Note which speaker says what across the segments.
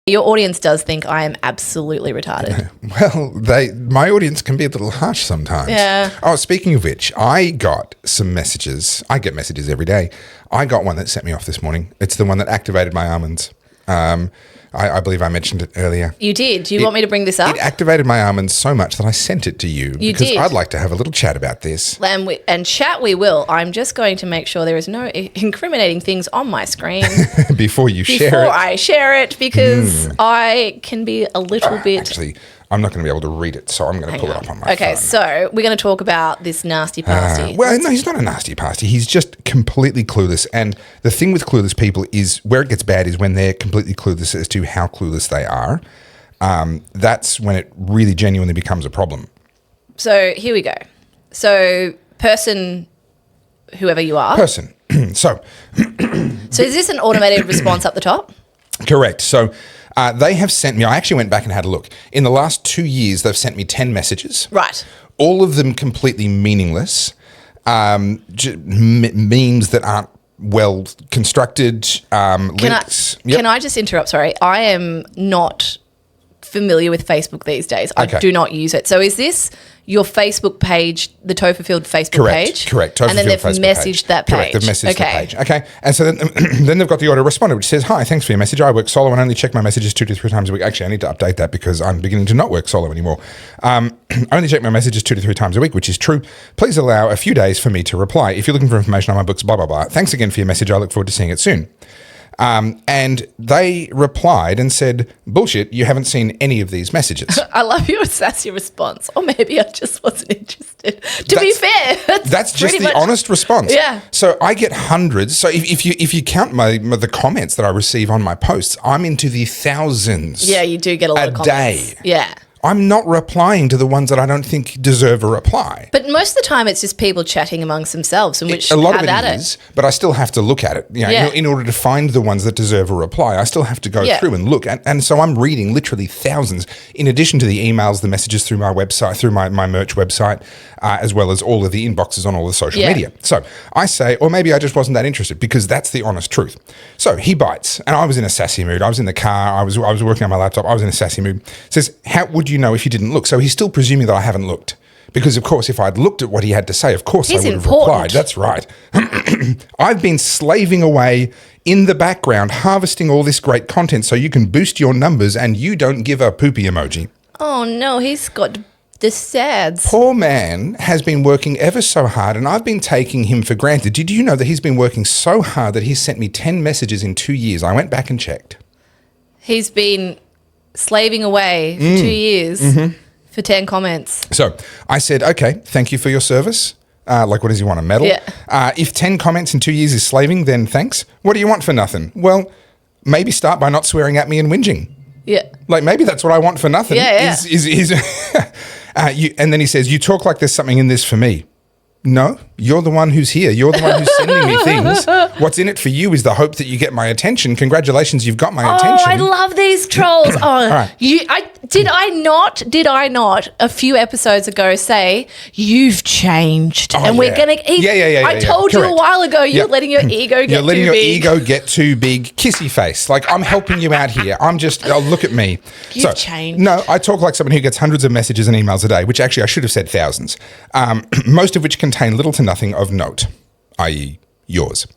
Speaker 1: Your audience does think I am absolutely retarded.
Speaker 2: Well, my audience can be a little harsh sometimes.
Speaker 1: Yeah.
Speaker 2: Oh, speaking of which, I got some messages. I get messages every day. I got one that set me off this morning. It's the one that activated my almonds. I believe I mentioned it earlier.
Speaker 1: You did. Do you want me to bring this up?
Speaker 2: It activated my almonds so much that I sent it to you.
Speaker 1: You
Speaker 2: because
Speaker 1: did.
Speaker 2: I'd like to have a little chat about this.
Speaker 1: And chat we will. I'm just going to make sure there is no incriminating things on my screen
Speaker 2: Before you share it.
Speaker 1: before I share it, because I can be a little bit...
Speaker 2: Actually, I'm not going to be able to read it, so I'm going to pull it up on my phone.
Speaker 1: Okay, so we're going to talk about this nasty pasty.
Speaker 2: Well, no, he's not a nasty pasty. He's just completely clueless. And the thing with clueless people is where it gets bad is when they're completely clueless as to how clueless they are. That's when it really genuinely becomes a problem.
Speaker 1: So here we go. So person, whoever you are.
Speaker 2: Person. So
Speaker 1: So is this an automated response up the top?
Speaker 2: correct. So they have sent me, I actually went back and had a look. In the last 2 years, they've sent me 10 messages.
Speaker 1: Right.
Speaker 2: All of them completely meaningless. Memes that aren't well constructed. Links.
Speaker 1: Can I just interrupt? Sorry. I am not familiar with Facebook these days. I
Speaker 2: Okay.
Speaker 1: do not use it. So is this your Facebook page, the Topher Field Facebook page?
Speaker 2: Correct.
Speaker 1: And then they've
Speaker 2: Facebook
Speaker 1: messaged
Speaker 2: page.
Speaker 1: that page.
Speaker 2: Correct. They've messaged the page. Okay. And so then they've got the autoresponder, which says, "Hi, thanks for your message. I work solo and only check my messages 2 to 3 times a week." Actually, I need to update that because I'm beginning to not work solo anymore. I only check my messages 2 to 3 times a week, which is true. Please allow a few days for me to reply. If you're looking for information on my books, blah, blah, blah. Thanks again for your message. I look forward to seeing it soon. And they replied and said, "Bullshit, you haven't seen any of these messages."
Speaker 1: I love your sassy response. Or maybe I just wasn't interested. To be fair,
Speaker 2: that's just
Speaker 1: pretty
Speaker 2: the
Speaker 1: much
Speaker 2: honest response.
Speaker 1: Yeah.
Speaker 2: So I get hundreds. So if you count the comments that I receive on my posts, I'm into the thousands.
Speaker 1: Yeah, you do get a lot of comments.
Speaker 2: day.
Speaker 1: Yeah.
Speaker 2: I'm not replying to the ones that I don't think deserve a reply.
Speaker 1: But most of the time it's just people chatting amongst themselves, in which
Speaker 2: A lot of
Speaker 1: have
Speaker 2: it
Speaker 1: at
Speaker 2: is, but I still have to look at it. You know,
Speaker 1: Yeah.
Speaker 2: in order to find the ones that deserve a reply, I still have to go
Speaker 1: Yeah.
Speaker 2: through and look. And so I'm reading literally thousands, in addition to the emails, the messages through my website, through my merch website, as well as all of the inboxes on all the social
Speaker 1: Yeah.
Speaker 2: media. So I say, or maybe I just wasn't that interested, because that's the honest truth. So he bites, and I was in a sassy mood. I was in the car. I was working on my laptop. I was in a sassy mood. Says, "How would you know if you didn't look?" So he's still presuming that I haven't looked. Because, of course, if I'd looked at what he had to say, of course
Speaker 1: He's
Speaker 2: I would have
Speaker 1: important.
Speaker 2: replied. That's right. I've been slaving away in the background, harvesting all this great content so you can boost your numbers, and you don't give a poopy emoji.
Speaker 1: Oh no, he's got the sads.
Speaker 2: Poor man has been working ever so hard, and I've been taking him for granted. Did you know that he's been working so hard that he's sent me 10 messages in 2 years? I went back and checked.
Speaker 1: He's been slaving away for 2 years for 10 comments.
Speaker 2: So I said, "Okay, thank you for your service." Like, what does he want, a medal?
Speaker 1: Yeah.
Speaker 2: If 10 comments in 2 years is slaving, then thanks. What do you want for nothing? Well, maybe start by not swearing at me and whinging.
Speaker 1: Yeah.
Speaker 2: Like, maybe that's what I want for nothing.
Speaker 1: Yeah, yeah.
Speaker 2: And then he says, "You talk like there's something in this for me." No, you're the one who's here. You're the one who's sending me things. What's in it for you is the hope that you get my attention. Congratulations, you've got my attention.
Speaker 1: Oh, I love these trolls. Oh,
Speaker 2: right.
Speaker 1: Did I not a few episodes ago say you've changed and we're
Speaker 2: yeah.
Speaker 1: gonna? I told you a
Speaker 2: Correct.
Speaker 1: while ago you're
Speaker 2: Yep.
Speaker 1: letting your ego get
Speaker 2: You're letting
Speaker 1: too
Speaker 2: your
Speaker 1: big.
Speaker 2: ego get too big. Kissy face. Like, I'm helping you out here. I'm just, look at me.
Speaker 1: You've changed.
Speaker 2: No, I talk like someone who gets hundreds of messages and emails a day, which actually I should have said thousands, most of which contain little to nothing of note, i.e. yours.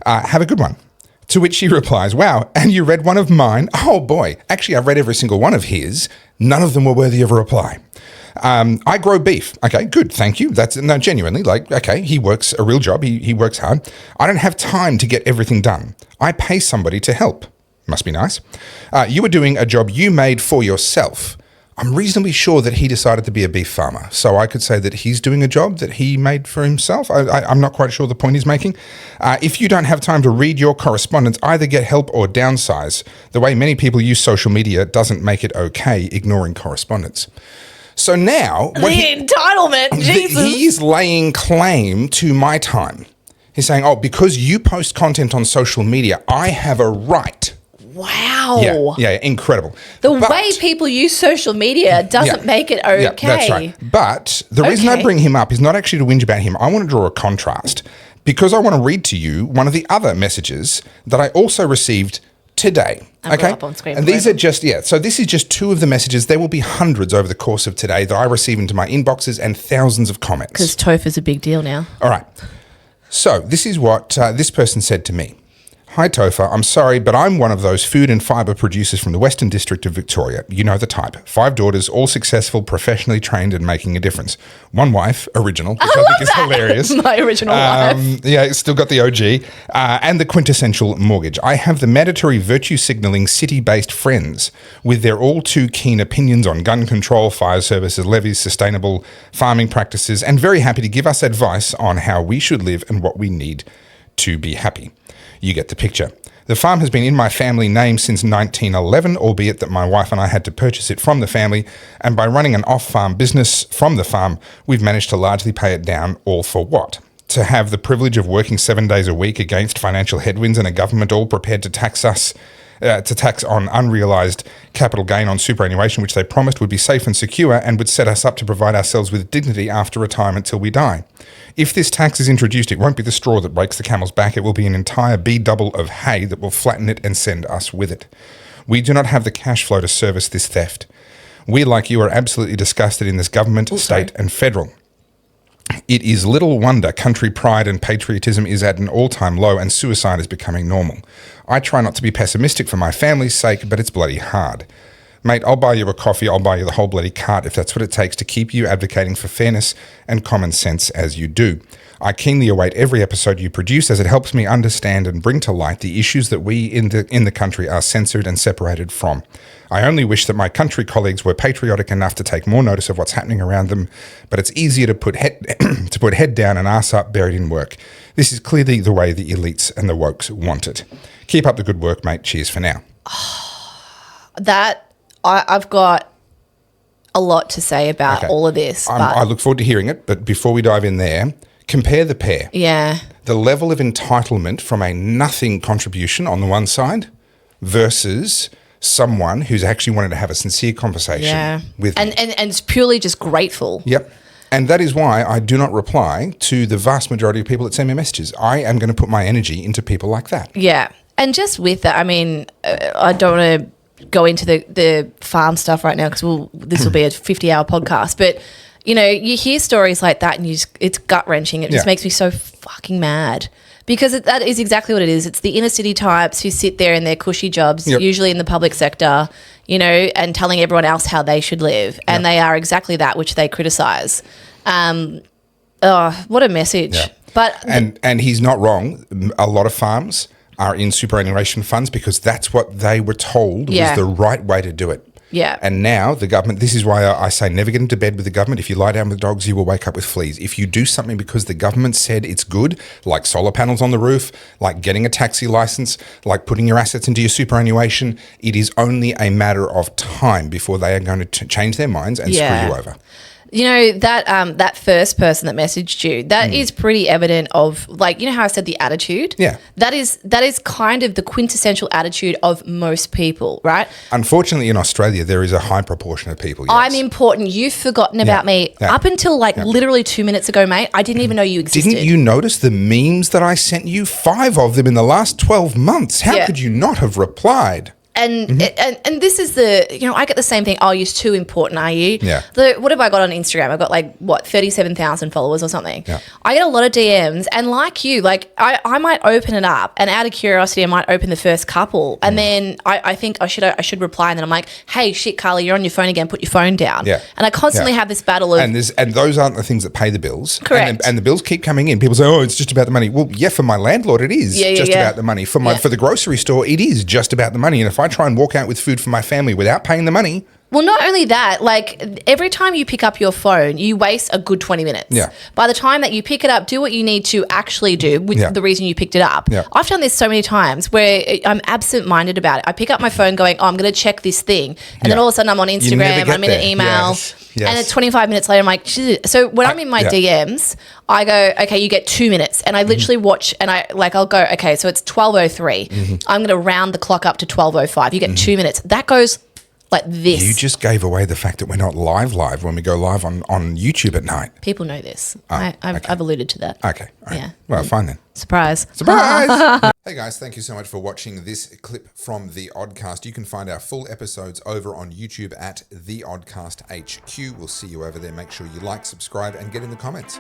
Speaker 2: Have a good one. To which she replies, "Wow, and you read one of mine? Oh boy, actually I've read every single one of his. None of them were worthy of a reply. I grow beef. Okay, good, thank you. That's no, genuinely, like, okay, he works a real job. He works hard. I don't have time to get everything done. I pay somebody to help. Must be nice. You were doing a job you made for yourself. I'm reasonably sure that he decided to be a beef farmer. So I could say that he's doing a job that he made for himself. I'm not quite sure the point he's making. If you don't have time to read your correspondence, either get help or downsize. The way many people use social media doesn't make it okay ignoring correspondence." So now...
Speaker 1: The entitlement, Jesus.
Speaker 2: He is laying claim to my time. He's saying, "Oh, because you post content on social media, I have a right."
Speaker 1: Wow.
Speaker 2: Yeah, incredible.
Speaker 1: The way people use social media doesn't make it okay.
Speaker 2: Yeah, that's right. But the reason I bring him up is not actually to whinge about him. I want to draw a contrast because I want to read to you one of the other messages that I also received today.
Speaker 1: I've got
Speaker 2: Okay.
Speaker 1: it up on screen
Speaker 2: And
Speaker 1: for
Speaker 2: these are just, so this is just 2 of the messages. There will be hundreds over the course of today that I receive into my inboxes and thousands of comments.
Speaker 1: Because TOEFL is a big deal now.
Speaker 2: All right. So this is what this person said to me. Hi, Topher. I'm sorry, but I'm one of those food and fibre producers from the Western District of Victoria. You know the type. 5 daughters, all successful, professionally trained and making a difference. 1 wife, original, which I think is hilarious.
Speaker 1: My original wife.
Speaker 2: Yeah, it's still got the OG. And the quintessential mortgage. I have the mandatory virtue signalling city-based friends with their all too keen opinions on gun control, fire services, levies, sustainable farming practices, and very happy to give us advice on how we should live and what we need to be happy. You get the picture. The farm has been in my family name since 1911, albeit that my wife and I had to purchase it from the family, and by running an off-farm business from the farm, we've managed to largely pay it down, all for what? To have the privilege of working 7 days a week against financial headwinds and a government all prepared to tax us, to tax on unrealised capital gain on superannuation, which they promised would be safe and secure and would set us up to provide ourselves with dignity after retirement till we die. If this tax is introduced, it won't be the straw that breaks the camel's back. It will be an entire B-double of hay that will flatten it and send us with it. We do not have the cash flow to service this theft. We, like you, are absolutely disgusted in this government, state and federal. It is little wonder country pride and patriotism is at an all-time low and suicide is becoming normal. I try not to be pessimistic for my family's sake, but it's bloody hard. Mate, I'll buy you a coffee, I'll buy you the whole bloody cart if that's what it takes to keep you advocating for fairness and common sense as you do. I keenly await every episode you produce as it helps me understand and bring to light the issues that we in the country are censored and separated from. I only wish that my country colleagues were patriotic enough to take more notice of what's happening around them, but it's easier to put head down and ass up buried in work. This is clearly the way the elites and the wokes want it. Keep up the good work, mate. Cheers for now.
Speaker 1: I've got a lot to say about all of this.
Speaker 2: I look forward to hearing it, but before we dive in there, compare the pair.
Speaker 1: Yeah.
Speaker 2: The level of entitlement from a nothing contribution on the one side versus someone who's actually wanted to have a sincere conversation with me.
Speaker 1: And it's purely just grateful.
Speaker 2: Yep. And that is why I do not reply to the vast majority of people that send me messages. I am going to put my energy into people like that.
Speaker 1: Yeah. And just with that, I mean, I don't want to go into the farm stuff right now because this will be a 50-hour podcast. But, you know, you hear stories like that and it's gut-wrenching. It just makes me so fucking mad. Because that is exactly what it is. It's the inner city types who sit there in their cushy jobs, usually in the public sector, you know, and telling everyone else how they should live. And they are exactly that which they criticise. What a message. Yeah. But
Speaker 2: and he's not wrong. A lot of farms are in superannuation funds because that's what they were told was the right way to do it.
Speaker 1: Yeah.
Speaker 2: And now the government, this is why I say never get into bed with the government. If you lie down with dogs, you will wake up with fleas. If you do something because the government said it's good, like solar panels on the roof, like getting a taxi license, like putting your assets into your superannuation, it is only a matter of time before they are going to change their minds and screw you over.
Speaker 1: You know, that first person that messaged you, that is pretty evident of, like, you know how I said the attitude?
Speaker 2: Yeah.
Speaker 1: That is kind of the quintessential attitude of most people, right?
Speaker 2: Unfortunately, in Australia, there is a high proportion of people, yes.
Speaker 1: I'm important. You've forgotten about me.
Speaker 2: Yeah.
Speaker 1: Up until, literally 2 minutes ago, mate, I didn't even know you existed.
Speaker 2: Didn't you notice the memes that I sent you? 5 of them in the last 12 months. How could you not have replied?
Speaker 1: And this is I get the same thing. Oh, you're too important, are you?
Speaker 2: Yeah.
Speaker 1: What have I got on Instagram? I've got 37,000 followers or something.
Speaker 2: Yeah.
Speaker 1: I get a lot of DMs, and like you, I might open it up, and out of curiosity, I might open the first couple, and then I think I should reply, and then I'm like, hey, shit, Carly, you're on your phone again. Put your phone down.
Speaker 2: Yeah.
Speaker 1: And I constantly have this battle of
Speaker 2: and those aren't the things that pay the bills.
Speaker 1: Correct.
Speaker 2: And the bills keep coming in. People say, oh, it's just about the money. Well, yeah, for my landlord, it is just about the money. For the grocery store, it is just about the money. And if I try and walk out with food for my family without paying the money.
Speaker 1: Well, not only that, every time you pick up your phone, you waste a good 20 minutes.
Speaker 2: Yeah.
Speaker 1: By the time that you pick it up, do what you need to actually do with the reason you picked it up.
Speaker 2: Yeah.
Speaker 1: I've done this so many times where I'm absent-minded about it. I pick up my phone going, oh, I'm going to check this thing. And then all of a sudden I'm on Instagram, I'm in an email.
Speaker 2: Yes.
Speaker 1: And it's 25 minutes later, I'm like, shit. So when I'm in my DMs, I go, okay, you get 2 minutes. And I literally watch and I'll go, okay, so it's 12:03. I'm going to round the clock up to 12:05. You get 2 minutes. That goes like this.
Speaker 2: You just gave away the fact that we're not live when we go live on YouTube at night.
Speaker 1: People know this. I've alluded to that.
Speaker 2: Okay. All right.
Speaker 1: Yeah.
Speaker 2: Well, fine then.
Speaker 1: Surprise.
Speaker 2: Surprise! Hey guys, thank you so much for watching this clip from The Oddcast. You can find our full episodes over on YouTube at The Oddcast HQ. We'll see you over there. Make sure you like, subscribe, and get in the comments.